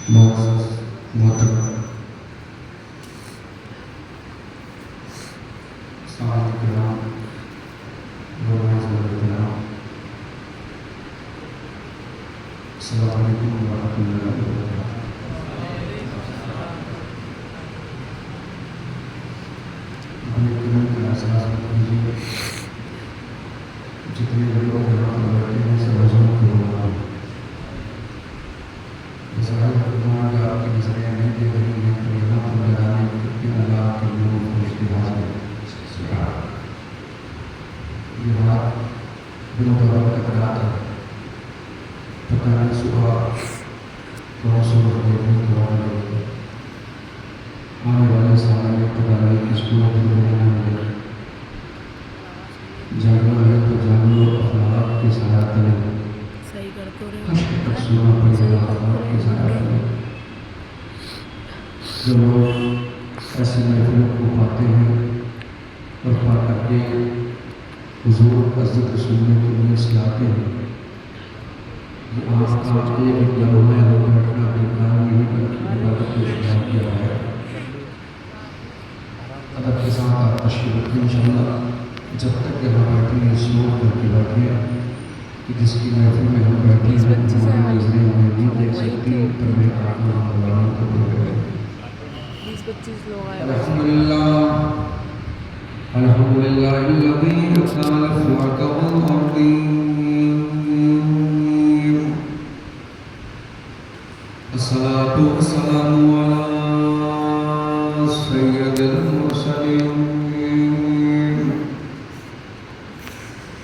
السلام علیکم ورحمۃ اللہ وبرکاتہ۔ جتنے بھی لوگ یہاں پر بیٹھے ہیں سب حضور کے غلام ہیں۔ اس حکومت کا آپ کی نظریہ نہیں دے رہی ہے تو یہاں پر لگانے کہ اللہ کے نور کو اشتہار ہے۔ یہ بات دل دور کا کراتا ہے، پتہ نہیں صبح کون سو روپے بھی قرآن لگے آنے والے سال میں پتہ نہیں کس کو ملے۔ جانور ہے تو جانور اخلاق کے ساتھ کریں، تک سنا پڑے گا اخلاق کے ساتھ کریں۔ جو لوگ ایسی محفلوں کو پاتے ہیں اور پا کر کے حضور کا ذکر سننے کے لیے سلاتے ہیں، یہ آپ کا ایک لمحہ ہے بیٹھنا بیکار نہیں بلکہ عبادت کا شمار کیا ہے۔ ادب کے ساتھ آپ تشریف رکھیں انشاءاللہ۔ جب تک یہاں بیٹھے ہیں سلوک کر کے بیٹھے ہیں کہ جس کی محفل میں ہم بیٹھے ہیں ہماری نظریں ہمیں نہیں دیکھ سکتی، پر میں آپ کو ہم کو دیکھ رہے ہیں۔ الحمدللہ الذی کان فوقہ العظیم، الصلاۃ والسلام علی سید المرسلین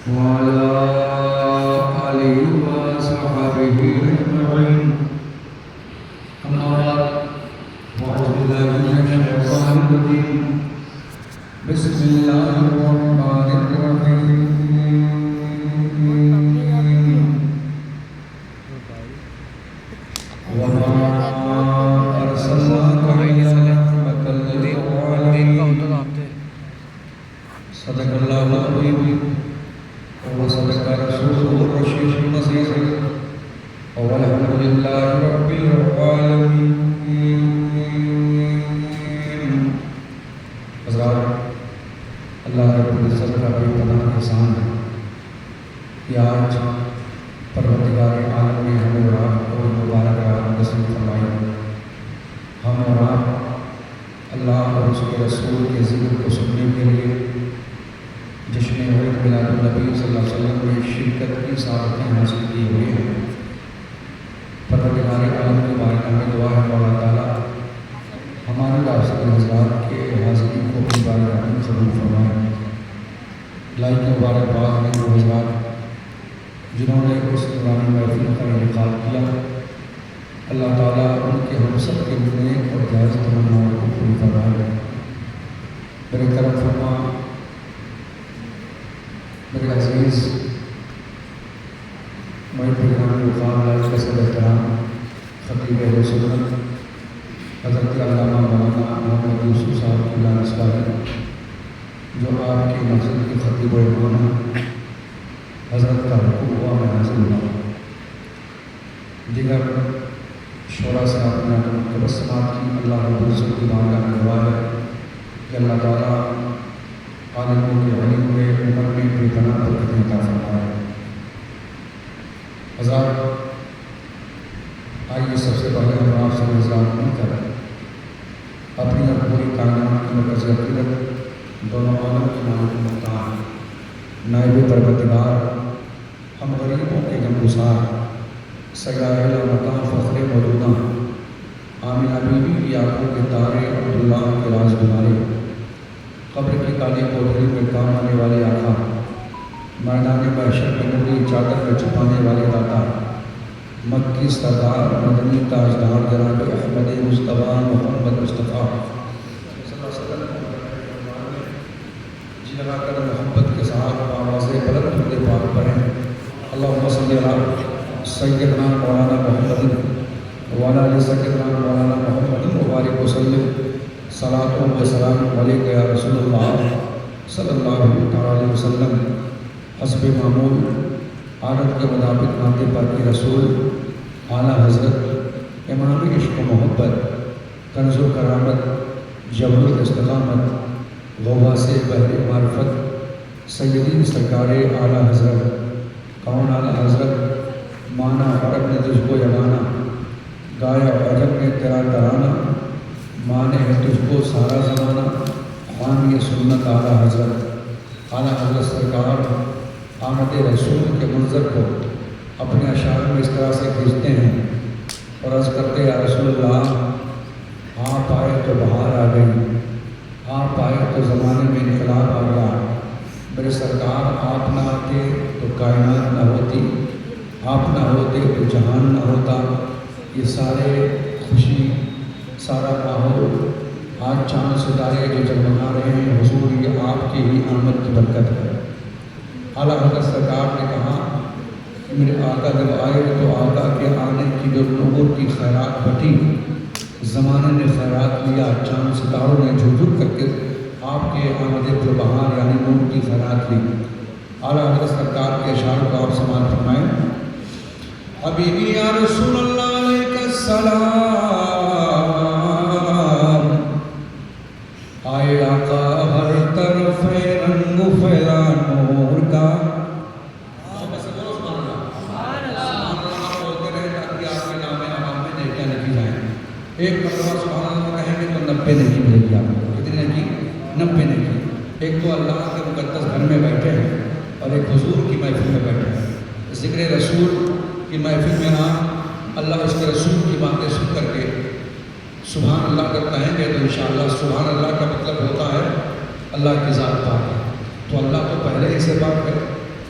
وعلى آلہ وصحبہ اجمعین، اما بعد فاعوذ باللہ من الشیطان الرجیم، بسم اللہ الرحمن الرحیم۔ وما ارسلناک الا رحمۃ للعالمین، صدق اللہ العظیم وصدق رسوله الرشید النصیر، والحمد للہ رب العالمین۔ حضرات، اللہ رب العزت کا بے پناہ احسان ہے کہ آج پروردگار عالم نے ہمیں اور آپ کو مبارک رات نصیب فرمائی۔ ہم اور آپ اللہ اور اس کے رسول کے ذکر کو سننے کے لیے جشن عید میلاد النبی صلی اللہ علیہ وسلم میں شرکت کی سعادتیں حاصل کی ہوئی ہیں۔ پروردگار عالم کی بارگاہ میں دعا ہے مولا تعالیٰ ہمارے آپ سب حضرات کے حاضری کو اپنی بارگاہ میں قبول فرمائے۔ لائی کے مبارکباد میں وہ حضرات جنہوں نے اس نورانی محفل کا انعقاد کیا، اللہ تعالیٰ ان کے ہم سب کے نیک اور جائز تمناؤں کو پوری فرمائے۔ میرے کرم فرما میرے عزیز محب گرامی وقار لاج کا صدر احترام خطیب اہل سنت حضرت علامہ مولانا محمد یوسف صاحب کی اللہ نسبت، جو آپ کی مسجد کے خطیب و امام ہیں، حضرت کا حکم ہوا میں حاصل ہوا، دیگر شعراء سے آپ نے تبسمات کی، اللہ رب العزت کی بارگاہ میں دعا ہے کہ اللہ تعالیٰ عالموں کے علم میں عمر میں بے پناہ برکتیں عطا فرمائے۔ حضرات، آئیے سب سے پہلے ہم آپ سے نظرات نہیں کر رہے، اپنی اور پوری کائنات کی مرکز عقیدت دونوں عالم کے نام کے مختار نائب پروردگار، ہم غریبوں کے غمگسار، سیاح مقام فخر مولودہ، آمنہ بی بی کی آنکھوں کے تارے، عبداللہ کے راز گزارے، قبر کی کالی کوٹھری میں کام آنے والے آقا، میدان محشر میں نوری چادر میں چھپانے والے داتا، مکی سردار مدنی تاجدار جناب احمد مصطفیٰ محمد مصطفیٰ جی لگا کر محبت کے ساتھ آواز بلند ہوتے پاک پڑھیں، اللہم صلی علی سیدنا مولانا محمد وعلی آل سیدنا مولانا محمد مبارک وسلم، صلاۃ و سلام علیک یا رسول اللہ صلی اللہ علیہ وسلم۔ حسب معمول عادت کے مطابق نعت پاک کی رسول اعلیٰ حضرت امام عشق و محبت، کنز و کرامت، جبل الاستقامت، غواص بحر معرفت، سیدی سرکار اعلیٰ حضرت، کون اعلیٰ حضرت، مانا عرب نے تجھ کو یگانا، گایا عجب نے تیرا ترانہ، مانے ہے تجھ کو سارا زمانہ، حامی سنت اعلیٰ حضرت سرکار آمد رسول کے منظر کو اپنے اشعار میں اس طرح سے کھینچتے ہیں اور عرض کرتے یا رسول اللہ، آپ آئے تو بہار آ گئی، آپ آئے تو زمانے میں انقلاب آ گیا، میرے سرکار آپ نہ آتے تو کائنات نہ ہوتی، آپ نہ ہوتے تو جہان نہ ہوتا۔ یہ سارے خوشی، سارا ماحول، آج چاند ستارے جو جگمگا رہے ہیں، حضور یہ آپ کی ہی آمد کی برکت ہے۔ اعلیٰ حضرت سرکار نے کہا کہ میرے آقا جب آئے تو آقا کے آنے کی جو نور کی خیرات بٹی، زمانے نے خیرات لیا، چاند ستاروں نے جھک کر کے آپ کے آمد بہار یعنی نور کی خیرات لی۔ اعلیٰ حضرت سرکار کے اشعار کو آپ سماعت فرمائیں۔ حبیبی یا رسول اللہ علیہ السلام، آئے آقا ہر طرف رنگ پھیلا نور کا۔ ایک مرتبہ سبحان اللہ کہیں گے تو 90 نہیں ملے گی آپ کو۔ کتنے نے کی؟ 90 نے کی۔ ایک تو اللہ کے مقدس گھر میں بیٹھے ہیں اور ایک حضور کی محفل میں بیٹھے ہیں، ذکر رسول کی محفل میں اللہ اس کے رسول کی باتیں سن کر کے سبحان اللہ جب کہیں گے تو انشاءاللہ سبحان اللہ کا مطلب ہوتا ہے اللہ کی ذات پاک ہے، تو اللہ تو پہلے ہی سے پاک ہے۔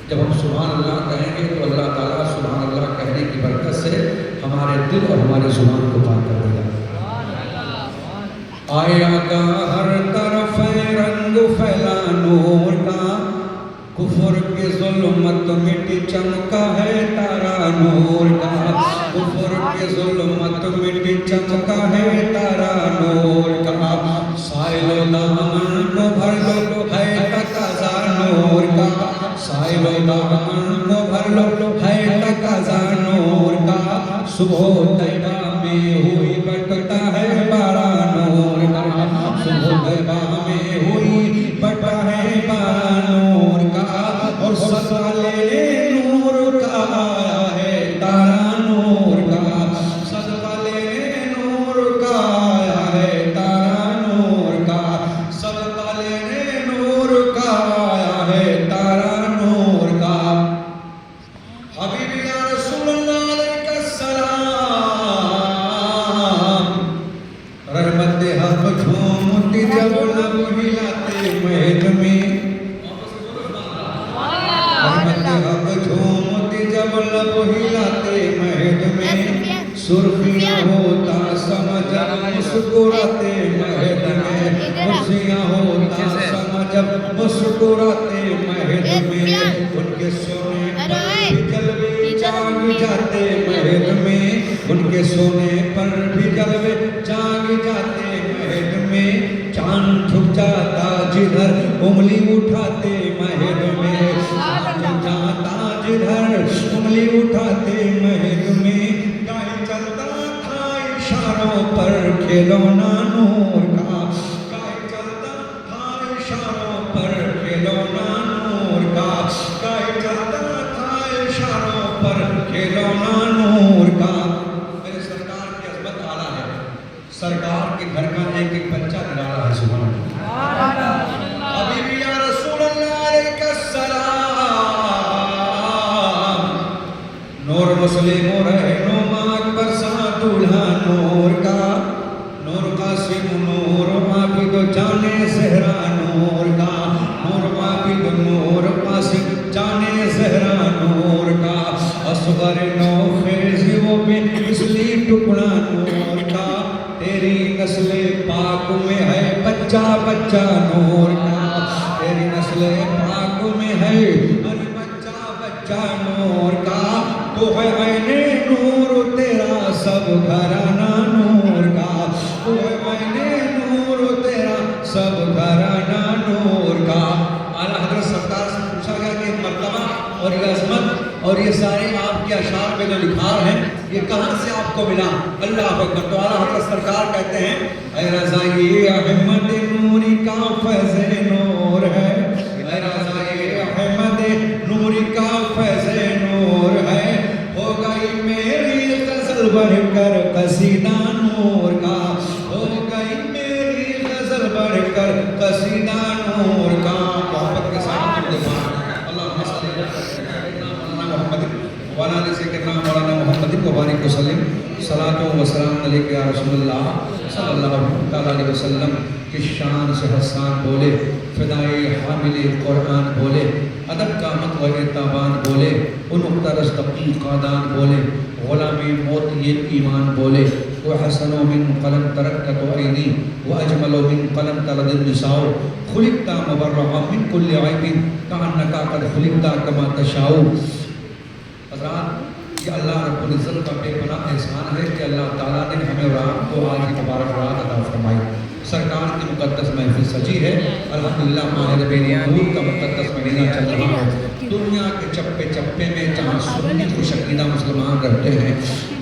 جب ہم سبحان اللہ کہیں گے تو اللہ تعالیٰ سبحان اللہ کہنے کی برکت سے ہمارے دل اور ہمارے زبان کو پاک کر دے گا۔ آئے آقا ہر طرف رنگ پھیلا نور کا، کفر کی ظلمت مٹی چمکا ہے تارا نور کا، کفر کی ظلمت مٹی چمکا ہے تارا نور کا، سائل و دامن کو بھر لو ہے تقاضا نور کا، سائل و دامن کو بھر لو ہے تقاضا نور کا، صبح طیبہ میں ہوئی بٹتا ہے بارہ نور کا، صبح طیبہ میں ہوئی بٹا ہے بارہ نور کا، اور صدقہ لینے نور کا آیا ہے تارا نور کا، صدقہ لینے نور کا آیا ہے تارا نور کا، صدقہ لینے نور کا آیا ہے تارا نور کا۔ حبیبی یا رسول اللہ علیہ السلام، رحمت حق جھومتی جب لب ہلاتے مہد میں، رحمت حق جھومتی جب لب ہلاتے مہد میں، سرخیاں ہوتا سمجھ مسکراتے مہد میں، سرخیاں ہوتا سمجھ مسکراتے مہد میں، ان کے سونے پر بھی جلوے جاگ جاتے مہد میں، ان کے سونے پر بھی جلوے جاگ جاتے مہد میں، چاند جھک جاتا جدھر انگلی اٹھاتے مہد میں، چاند جھک جاتا جدھر انگلی اٹھاتے مہد میں، گاہی چلتا تھا اشاروں پر کھلونا نور کا، گاہی چلتا تھا اشاروں پر کھلونا نور کا، گاہی چلتا تھا اشاروں پر کھلونا نور کا۔ میرے سرکار کی عظمت اعلیٰ ہے، سرکار کے گھر کا ایک ایک بچہ نرالا ہے۔ سبحان اللہ۔ حبیبی یا رسول اللہ علیہ السلام، نور مسلم و رہنما اکبر سا دولہا نور کا، نور قاسم نور عابد جانے زہرا نور کا، نور عابد نور قاسم جانے زہرا نور کا، اصغر نو خیزی و بے مثلی ٹکڑا نور کا، تیری نسل پاک میں ہے بچہ بچہ نور کا، تیری نسل پاک میں ہے بچہ بچہ نور کا، تو ہے عین نور تیرا سب گھرانہ نور کا، تو ہے عین نور تیرا سب گھرانہ نور کا۔ اعلیٰ حضرت سرکار سے پوچھا گیا کہ مرتبہ اور یہ عظمت اور یہ سارے آپ کے اشعار میں جو لکھار ہیں یہ کہاں سے آپ کو ملا؟ اللہ اکبر۔ تو اعلیٰ حضرت سرکار کہتے ہیں اے رضا یہ احمد نوری کا فیض نور ہے، اے رضا یہ احمد نوری کا فیض نور ہے، ہو گئی میری غزل بڑھ کر قصیدہ نور کا، ہو گئی میری غزل بڑھ کر قصیدہ نور کا۔ محبت کے ساتھ اللہم صلی علی محمد وعلی آلہ سیدنا مولانا محمد وبارک وسلم۔ صلاۃ و سلام علیک یا رسول اللہ صلی اللہ علیہ وسلم کی شان سے حسان بولے، فدائے حامل قرآن بولے، ادب کا مت و ارتابان بولے، ان طرز تقیق قادان بولے، غلام موت یہ ایمان بولے، وحسن من قلم ترکت عینی واجمل من قلم تلد النساء، خلقت مبرعا من کل عیب کانک قد خلقت کما تشاء۔ حضرات، یہ اللہ رب العزت کا بے پناہ احسان ہے کہ اللہ تعالیٰ نے ہمیں اور آپ کو آج کی مبارک رات عطا فرمائی۔ سرکار کی مقدس محفل سجی ہے، الحمدللہ ماہ ربیع الاول کا مقدس مہینہ چل رہا ہے۔ دنیا کے چپے چپے میں جہاں سنی خوش عقیدہ مسلمان رہتے ہیں،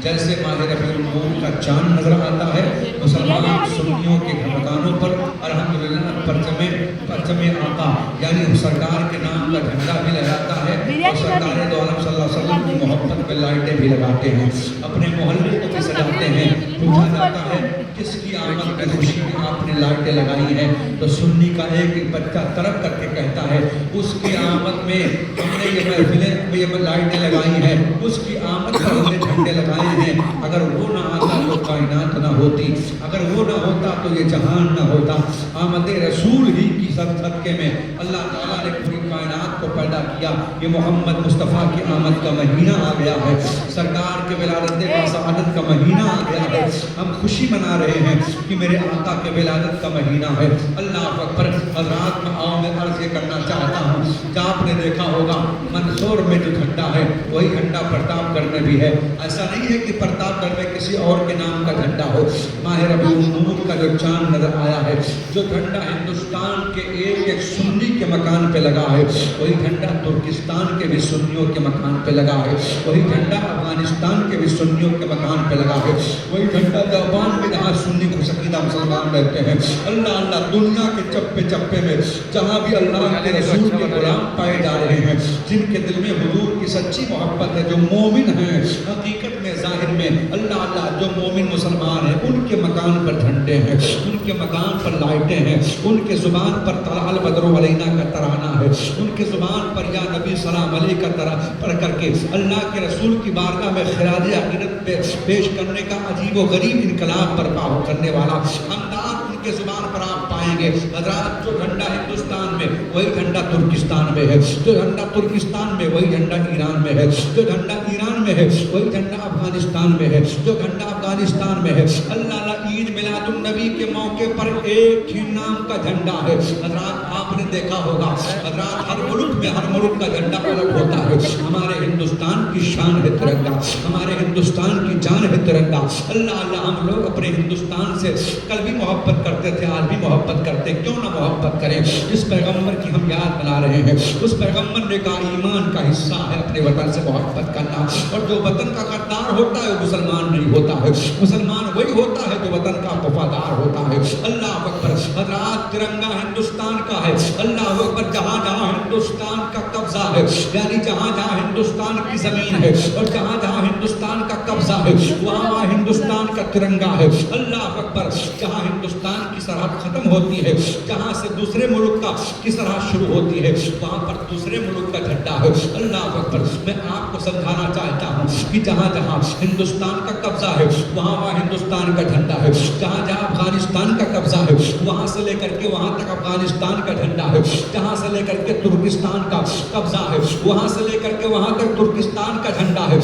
جیسے ماہ ربیع الاول کا چاند نظر آتا ہے، مسلمان سنیوں کے مکانوں پر الحمدللہ پرچم آقا یعنی سرکار کے نام کا جھنڈا بھی لہراتا ہے، اور سرکار دو عالم صلی اللہ علیہ وسلم کی محبت پہ لائٹیں بھی لگاتے ہیں، اپنے محلے کو بھی سجاتے ہیں۔ پوچھا جاتا ہے کس کی آمد کی خوشی میں آپ نے لائٹیں لگائی ہیں، تو سنی کا ایک بچہ طرف کر کے کہتا ہے اس کی آمد میں ہم نے یہ محفلیں یہ لائٹیں لگائی ہیں، اس کی آمد پر ہم نے جھنڈے لگائے ہیں، اگر وہ نہ آتا تو کائنات نہ ہوتی، اگر وہ نہ ہوتا تو یہ جہان نہ ہوتا۔ آمد رسول ہی کی صدقے میں اللہ تعالیٰ نے پوری کائنات کو پیدا کیا۔ یہ محمد مصطفیٰ کی آمد کا مہینہ آ گیا ہے، سرکار کے ولادت کا سعادت کا مہینہ آ گیا ہے، ہم خوشی منا رہے ہیں کہ میرے آقا کے ولادت کا مہینہ ہے۔ اللہ اکبر۔ حضرات میں عرض یہ کرنا چاہتا ہوں کہ آپ نے دیکھا ہوگا منصور میں جو جھنڈا ہے وہی جھنڈا پرتاپ گڑھ میں بھی ہے، ایسا نہیں ہے کہ پرتاپ گڑھ میں کسی اور کے نام کا جھنڈا ہو۔ ماہ ربیع الاول کا جو چاند نظر آیا ہے، جو جھنڈا ہندوستان کے ایک ایک سنی کے مکان پہ لگا ہے، وہی جھنڈا ترکستان کے بھی سنیوں کے مکان پہ لگا ہے، وہی جھنڈا افغانستان کے بھی سنیوں کے مکان پہ لگا ہے، وہی جھنڈا دیوبند میں جہاں سنی خوش عقیدہ مسلمان رہتے ہیں۔ اللہ اللہ، دنیا کے چپے چپے میں جہاں بھی اللہ کے رسول کے غلام پائے جا رہے ہیں، جن کے دل میں حضور کی سچی محبت ہے، جو مومن ہیں حقیقت میں ظاہر میں، اللہ اللہ جو مومن مسلمان ہیں ان کے مکان پر جھنڈے ہیں، ان کے مکان پر لائٹیں ہیں، ان کے زبان پر طلع البدر علینا کا ترانہ ہے، ان کے زبان پر یا نبی سلام علیہ کا پڑھ کر کے اللہ کے رسول کی بارگاہ میں خراج عقیدت پیش کرنے کا عجیب و غریب انقلاب برپا کرنے والا انداز ان کے زبان پر آپ پائیں گے۔ حضرات، جو جھنڈا ہندوستان میں وہی جھنڈا ترکستان میں ہے، جو جھنڈا ترکستان میں وہی جھنڈا ایران میں ہے، جو جھنڈا ایران میں ہے وہی جھنڈا افغانستان میں ہے، جو جھنڈا افغانستان میں ہے۔ اللہ اللہ، عید میلاد النبی کے موقع پر ایک ہی نام کا جھنڈا ہے۔ حضرات، آپ نے دیکھا ہوگا حضرات ہر ملک کا جھنڈا الگ ہوتا ہے۔ ہمارے ہندوستان کی شان ہے ترنگا، ہمارے ہندوستان کی جان ہے ترنگا۔ اللہ اللہ، ہم لوگ اپنے ہندوستان سے کل بھی محبت کرتے تھے، آج بھی محبت کرتے، کیوں نہ محبت کریں؟ جس پیغمبر کی ہم یاد بنا رہے ہیں، اس پیغمبر نے کہا ایمان کا حصہ ہے اپنے وطن سے محبت کرنا، اور جو وطن کا غدار ہوتا ہے وہ مسلمان نہیں ہوتا ہے، مسلمان وہی ہوتا ہے جو وطن کا وفادار ہوتا ہے۔ اللہ اکبر۔ حضرات، ترنگا ہندوستان کا ہے، اللہ اکبر، جہاں جہاں ہندوستان کا قبضہ ہے، یعنی جہاں جہاں ہندوستان کی زمین ہے اور جہاں جہاں ہندوستان کا قبضہ ہے وہاں وہاں ہندوستان کا ترنگا ہے۔ اللہ اکبر۔ جہاں ہندوستان کی سرحد ختم ہوتی ہے، جہاں سے دوسرے ملک کی سرحد شروع ہوتی ہے، وہاں پر دوسرے ملک کا جھنڈا ہے۔ اللہ اکبر۔ میں آپ کو سمجھانا چاہتا ہوں کہ جہاں جہاں ہندوستان کا قبضہ ہے وہاں وہاں ہندوستان کا جھنڈا ہے، جہاں جہاں افغانستان کا قبضہ ہے وہاں سے لے کر کے وہاں تک افغانستان کا جھنڈا ہے، جہاں سے لے کر کے ترکستان کا قبضہ ہے وہاں سے لے کر کے وہاں تک ترکستان کا جھنڈا ہے،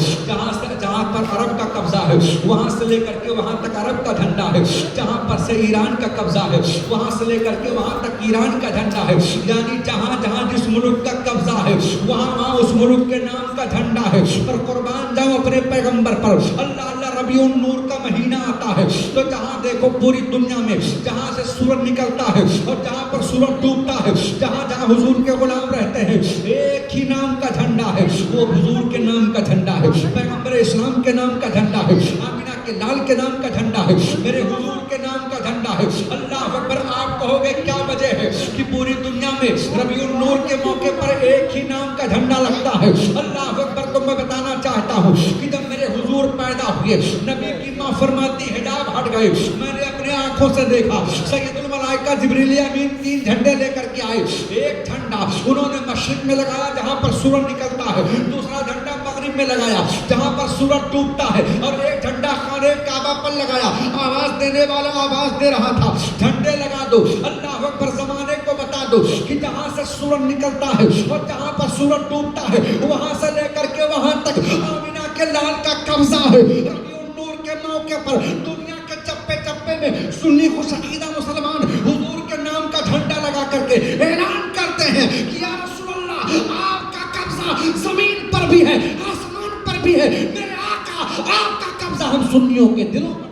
جہاں پر عرب کا قبضہ ہے وہاں سے لے کر کے وہاں تک عرب کا جھنڈا ہے، جہاں پر سے ایران کا قبضہ ہے وہاں سے لے کر کے وہاں تک ایران کا جھنڈا ہے، یعنی جہاں جہاں جس ملک کا قبضہ ہے وہاں وہاں اس ملک کے نام کا جھنڈا ہے۔ اور قربان جاؤ اپنے پیغمبر پر۔ اللہ اللہ، ربیع النور کا مہینہ آتا نکلتا ہے تو جہاں دیکھو پوری دنیا میں جہاں سے سورج نکلتا ہے اور جہاں پر سورج ڈوبتا ہے, جہاں جہاں حضور کے غلام رہتے ہیں, ایک ہی نام کا جھنڈا ہے, وہ حضور کے نام کا جھنڈا ہے, پیغمبر اسلام کے نام کا جھنڈا ہے, آمینہ کے لال کے نام کا جھنڈا ہے, میرے حضور کے نام کا جھنڈا ہے. اللہ اکبر. آپ کہو گے کیا وجہ ہے کہ پوری دنیا میں ربیع النور کے موقع پر ایک ہی نام کا جھنڈا لگتا ہے؟ اللہ اکبر. تو میں بتانا چاہتا ہوں کہ جب میرے حضور پیدا ہوئے, نبی کی ماں فرماتی حجاب ہٹ گئے, میں نے اپنے آنکھوں سے دیکھا سید الملائکہ جبریل امین 3 جھنڈے لے کر کے آئے. ایک جھنڈا انہوں نے مشرق میں لگایا جہاں پر سورج نکلتا ہے, دوسرا جھنڈا مغرب میں لگایا جہاں پر سورج ڈوبتا ہے, اور ایک جھنڈا خانہ کعبہ پر لگایا. آواز دینے والا آواز دے رہا تھا, جھنڈے لگا دو. اللہ اکبر. زمانے کو بتا دو کہ جہاں سے سورج نکلتا ہے اور جہاں پر سورج ڈوبتا ہے وہاں سے لے کر کے وہاں تک آمینہ کے لال کا قبضہ ہے. ربیع النور کے موقع پر دنیا کے چپے چپے میں سنی خوش عقیدہ مسلمان حضور کے نام کا جھنڈا لگا کر کے اعلان کرتے ہیں کہ یا رسول اللہ آپ کا قبضہ زمین پر بھی ہے, آسمان پر بھی ہے. میرے آقا آپ کا قبضہ ہم سنیوں کے دلوں پر.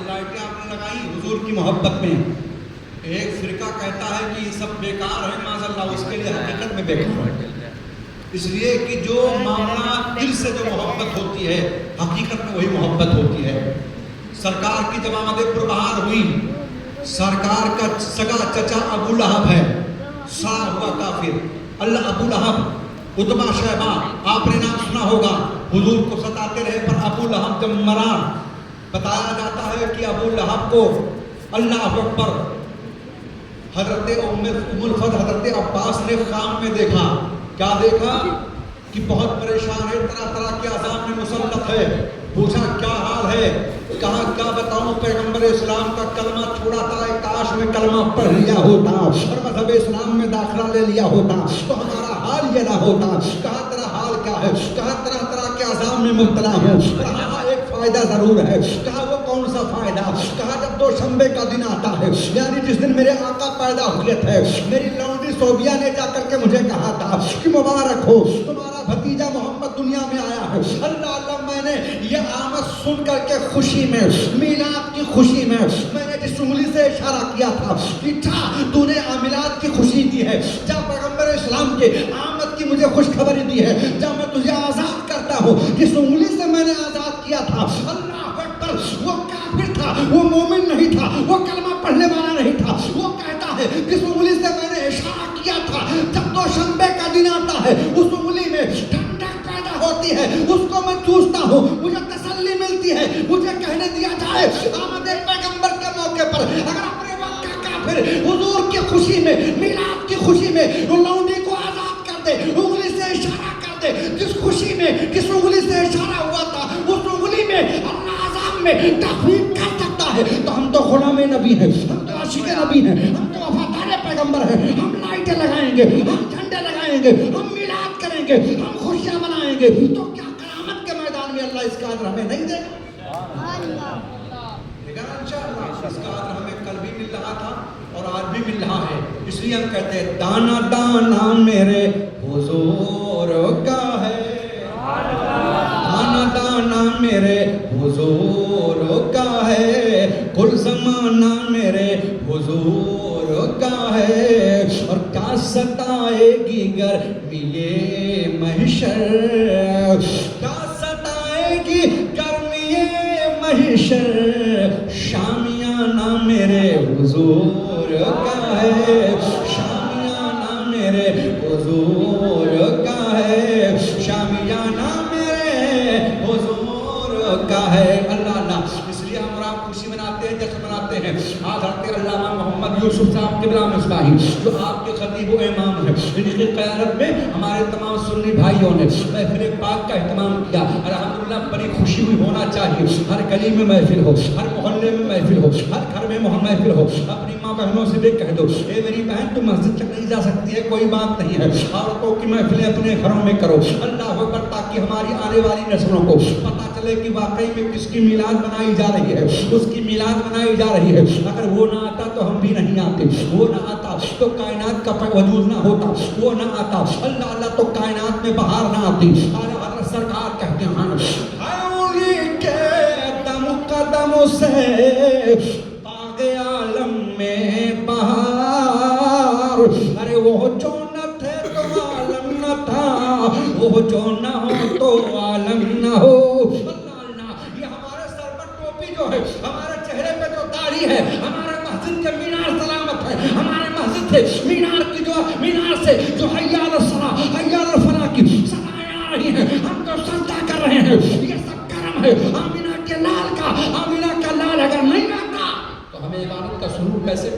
لائٹیں آپ نے لگائی حضور کی محبت میں. ایک فرقہ کہتا ہے کہ یہ سب بیکار ہے, معاذ اللہ, اس کے لیے حقیقت میں بیکار ہے. اس لیے کہ جو معاملہ دل سے جو محبت ہوتی ہے حقیقت میں وہی محبت ہوتی ہے. سرکار کی جب آمد پربہار ہوئی, سرکار کا سگا چچا ابو لہب ہے, سارا ہوا کافر. اللہ ابو لہب عتبہ شیبہ آپ نے نام سنا ہوگا, حضور کو ستاتے رہے, پر ابو لہب جب مرا بتایا جاتا ہے کہ ابو لہب کو اللہ اکبر حضرت ام الفضل حضرت عباس نے خام میں دیکھا. کیا دیکھا کہ بہت پریشان ہے, طرح طرح کے عذاب میں مسلط ہے. پوچھا کیا حال ہے, کہا کیا بتاؤں پیغمبر اسلام کا کلمہ چھوڑا تھا, کاش میں کلمہ پڑھ لیا ہوتا اور مذہب اسلام میں داخلہ لے لیا ہوتا تو ہمارا حال یہ نہ ہوتا. کہا تیرا حال کیا ہے, کہا طرح طرح کے عذاب میں مبتلا ہوں. کہا ایک فائدہ ضرور ہے. کہا وہ کون سا فائدہ؟ کہا جب دوشنبے کا دن آتا ہے, یعنی جس دن میرے آقا پیدا ہوئے تھے, میری لونڈی صوبیہ نے جا کر کے مجھے کہا تھا کہ مبارک ہو تمہارا بھتیجا محمد دنیا میں آیا ہے. اللہ اللہ, میں نے یہ آمد سن کر کے خوشی میں, میلاد کی خوشی میں نے جس انگلی سے اشارہ کیا تھا کہ تو نے میلاد کی خوشی دی ہے, جب پیغمبر اسلام کے آمد کی مجھے خوشخبری دی ہے, جب میں تجھے آزاد کرتا ہوں, جس انگلی سے میں نے آزاد کیا تھا. اللہ اکبر. وہ کافر تھا, وہ مومن نہیں تھا, وہ کلمہ پڑھنے والا نہیں تھا. وہ کہتا ہے جس انگلی سے میں نے اشارہ کیا تھا, جب دوشنبے کا دن آتا ہے اس انگلی میں ٹھنڈک پیدا ہوتی ہے, اس کو میں چوستا ہوں, مجھے تسلی ملتی ہے. مجھے کہنے دیا جائے آمد پیغمبر کے موقع پر اگر اپنے وقت کا کافر حضور کی خوشی میں, میلاد کی خوشی میں لونڈی کو آزاد کر دے, انگلی سے اشارہ کر دے, جس خوشی میں جس انگلی سے اشارہ ہوا تھا اس انگلی میں اللہ عذاب میں تخفیف کر سکتا ہے, تو ہم تو غلام نبی ہیں, ہم تو عاشق نبی ہیں, ہم تو وفادار پیغمبر ہیں. ہم لائٹیں لگائیں گے, ہم جھنڈے لگائیں گے, ہم میلاد کریں گے, ہم خوشیاں منائیں گے, تو کیا قیامت کے میدان میں اللہ اس کا اجر ہمیں نہیں دے گا؟ اس کا اجر ہمیں کل بھی مل رہا تھا اور آج بھی مل رہا ہے. اس لیے ہم کہتے ہیں دانا دانا میرے حضور کا ہے, دانا دانا میرے حضور کا ہے, کل زمانہ میرے حضور کا ہے, اور کیا ستائے گی گرمی یہ محشر, کیا ستائے گی گرمی یہ محشر, شامیانہ میرے حضور کا ہے, شامیانہ میرے حضور کا ہے, شامیانہ میرے حضور کا ہے. اللہ اللہ, اس لیے ہم آپ خوشی مناتے ہیں, جشن مناتے ہیں. آج حضرت علامہ محمد یوسف صاحب قبلہ مصباحی جو آپ کے خطیب و امام ہیں, ان کی قیادت میں ہمارے تمام سنی بھائیوں نے محفل پاک کا اہتمام کیا. الحمدللہ بڑی خوشی ہوئی ہونا چاہیے. ہر گلی میں محفل ہو, ہر محلے میں محفل ہو, ہر گھر میں محفل ہو. اپنی ماں بہنوں سے بھی کہہ دو, اے میری بہن تم مسجد تک نہیں جا سکتی ہے, کوئی بات نہیں ہے, عورتوں کی محفلیں اپنے گھروں میں کرو. اللہ اکبر, تاکہ ہماری آنے والی نسلوں کو پتہ چلے کہ واقعی میں کس کی میلاد منائی جا رہی ہے, اس کی میلاد منائی جا رہی ہے. اگر وہ نہ آتا تو ہم بھی نہیں آتے, وہ نہ آتا تو کائنات کا وجود نہ ہوتا, وہ نہ آتا اللہ اللہ تو کائنات میں بہار نہ آتی. حضرت سرکار کہتے ہیں انگلی کے دم قدم سے باغ عالم میں بہار، ارے وہ جو نہ تھے تو عالم نہ تھا، وہ جو نہ ہو تو عالم نہ ہو۔ یہ ہمارے سر پر ٹوپی جو ہے، ہمارے چہرے پہ جو داڑھی ہے، ہمارے مسجد کے مینار سلامت ہے، ہمارے مسجد سے مینار کی جو مینار سے جو حی علی الصلاۃ حی علی الفلاح کی صدائیں آ رہی ہیں، ہم تو سجدہ کر رہے ہیں۔ یہ سب کرم ہے آمینہ کے لال کا۔ آمینہ کا لال اگر نہیں رہتا تو ہمیں عبادت کا شروع کیسے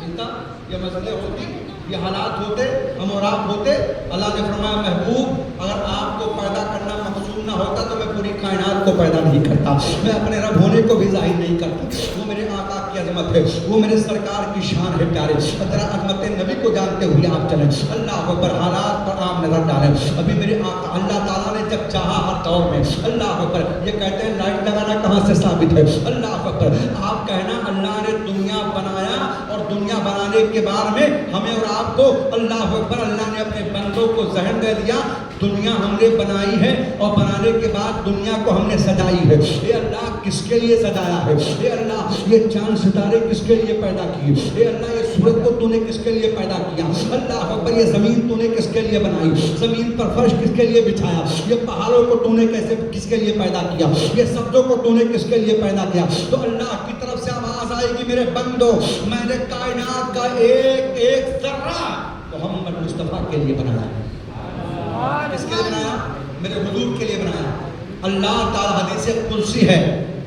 ملتا؟ یہ مسئلے ہوتے، یہ حالات ہوتے، ہم اور آپ ہوتے۔ اللہ نے فرمایا محبوب اگر آپ کو پیدا کرنا مقصود نہ ہوتا تو میں پوری کائنات کو پیدا نہیں کرتا، میں اپنے رب ہونے کو بھی ظاہر نہیں کرتا۔ وہ میرے آقا کی عظمت ہے، وہ میرے سرکار کی شان ہے پیارے۔ ذرا عظمت نبی کو جانتے ہوئے آپ چلیں، اللہ اکبر، حالات پر آپ نظر ڈالیں۔ ابھی میرے آقا اللہ تعالیٰ نے جب چاہا ہر دور میں، اللہ اکبر، یہ کہتے ہیں لائٹ لگانا کہاں سے ثابت ہے؟ اللہ اکبر، آپ کہنا اللہ نے دنیا بنایا اور دنیا بنانے کے بعد میں ہمیں اور آپ کو اللہ اکبر اللہ نے اپنے بندوں کو ذہن دے دیا، دنیا ہم نے بنائی ہے اور بنانے کے بعد دنیا کو ہم نے سجائی ہے۔ اے اللہ کس کے لیے سجایا ہے؟ اے اللہ یہ چاند ستارے کس کے لیے پیدا کیے؟ اے اللہ یہ سورج کو تو نے کس کے لیے پیدا کیا؟ اللہ اکبر یہ زمین تو نے کس کے لیے بنائی؟ زمین پر فرش کس کے لیے بچھایا؟ یہ پہاڑوں کو تو نے کیسے کس کے لیے پیدا کیا؟ یہ سبزوں کو تو نے کس کے لیے پیدا کیا؟ تو اللہ کی طرف سے آواز آئے گی میرے بندو میں نے کائنات کا ایک ایک ذرہ محمد مصطفیٰ کے لیے بنایا۔ کس کے لیے بنایا؟ میرے حضور کے لیے بنایا۔ اللہ تعالی حدیث قدسی ہے،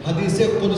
حدیث قدسی